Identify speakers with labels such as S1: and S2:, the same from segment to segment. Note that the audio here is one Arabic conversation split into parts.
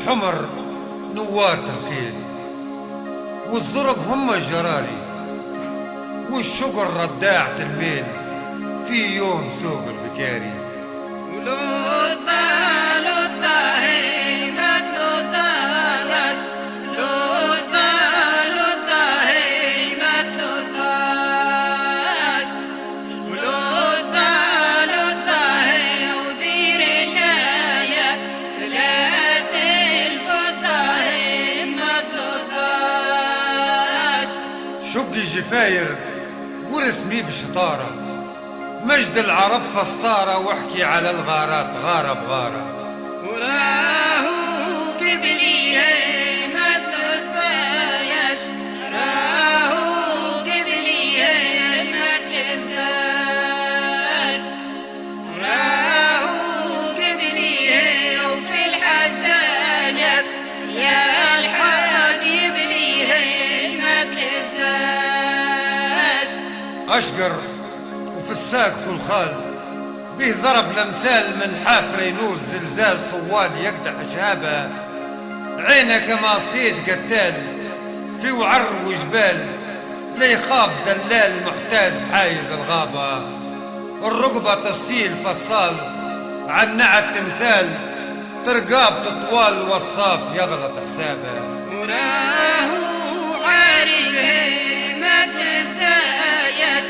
S1: الحمر نوار الخيل، والزرق هم الجراري، والشقر رداعة الميل في يوم سوق البكاري.
S2: ولوطا لوطا هيمت لوطا لاش، لوطا لوطا هيمت لوطا لاش، ولوطا لوطا هي ودير اللاية سلاسل فضة هيمت لوطا لاش.
S1: شقي جفاير ورسمي بشطارة، مجد العرب فسطارة، واحكي على الغارات غارة بغارة.
S2: وراهو قبلي ما تنساش، راهو قبلي ما تنساش، راهو قبلي وفي الحسنات يا الحبيب لي ما تنساش.
S1: أشقر وفي الساق خلخال، به ضرب الأمثال من حافر ينوز زلزال صوال يقدح شهابة، عينه كما صيد قتال في وعر وجبال، لا يخاف دلال محتاز حايز الغابة. الرقبة تفصيل فصال عن نعت تمثال، ترقاب تطوال وصاف يغلط حسابه.
S2: وراهو عاري ما تنساش،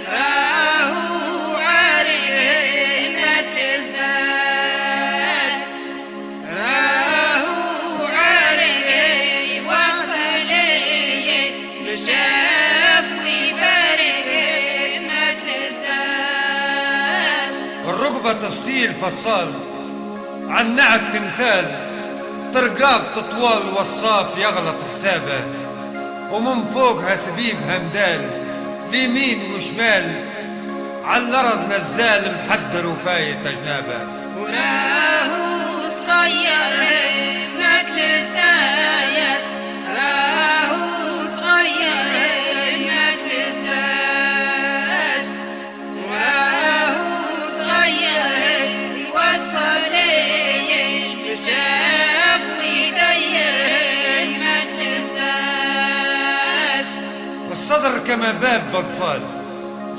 S2: راهو عاري ما تنساش، راهو عاري وصلي مشاف ويفارق ما تنساش.
S1: الرقبة تفصيل فصال عن نعت تمثال، ترقاب تطوال وصاف يغلط حسابه، ومن فوقها سبيب همدال ليمين وشمال، على الارض نزال محدر وفايت اجنابه.
S2: وراهو صغير ما تنساش، راهو صغير ما تنساش، راهو صغير يوصل المشاف ويدير ما تنساش.
S1: الصدر كما باب بقفال،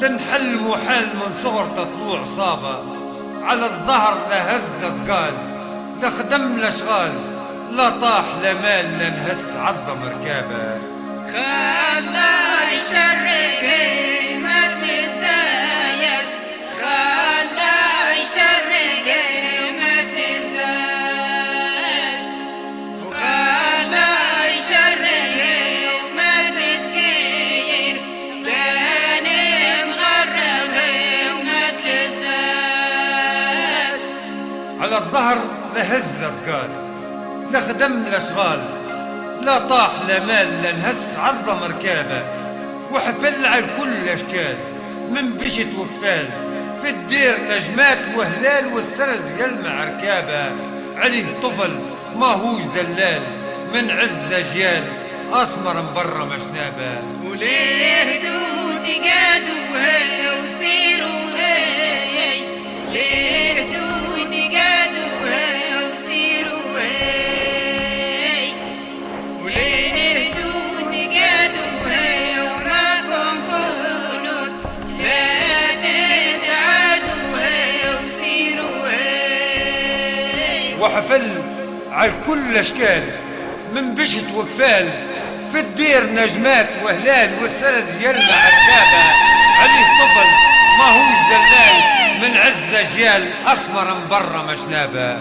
S1: لنحل محال من صغر تطلوع صابة، على الظهر لا هز لا ثقال، لا خدم لا شغال، لا طاح لا مال لا نهس عظم ركابه.
S2: خلا يشرق ما تنساش، خلا يشرق ما تنساش، وخلا يشرق وما تسقيه، كان مغرب وما تنساش.
S1: على الظهر لا هز لا ثقال، لا خدم لا شغال، لا طاح لا مال لا نهس عظم ركابه، وحفل على كل اشكال من بشت وكفال، في الدير نجمات وهلال والسرز يلمع ركابه، عليه طفل ما هوش دلال من عز الاجيال، اسمر مبرم اشنابه.
S2: وليه دود قادوها وسيروها، ليه دود قادوها وسيروها، وليه دود قادوها وراكم خلود لا تتعادوها وسيروها.
S1: وحفل على كل اشكال من بشت وكفال، في الدير نجمات وهلال والسرز يلمع ركابه، عليه طفل ما هوش دلال من عز اجيال، اسمر مبرم اشنابه.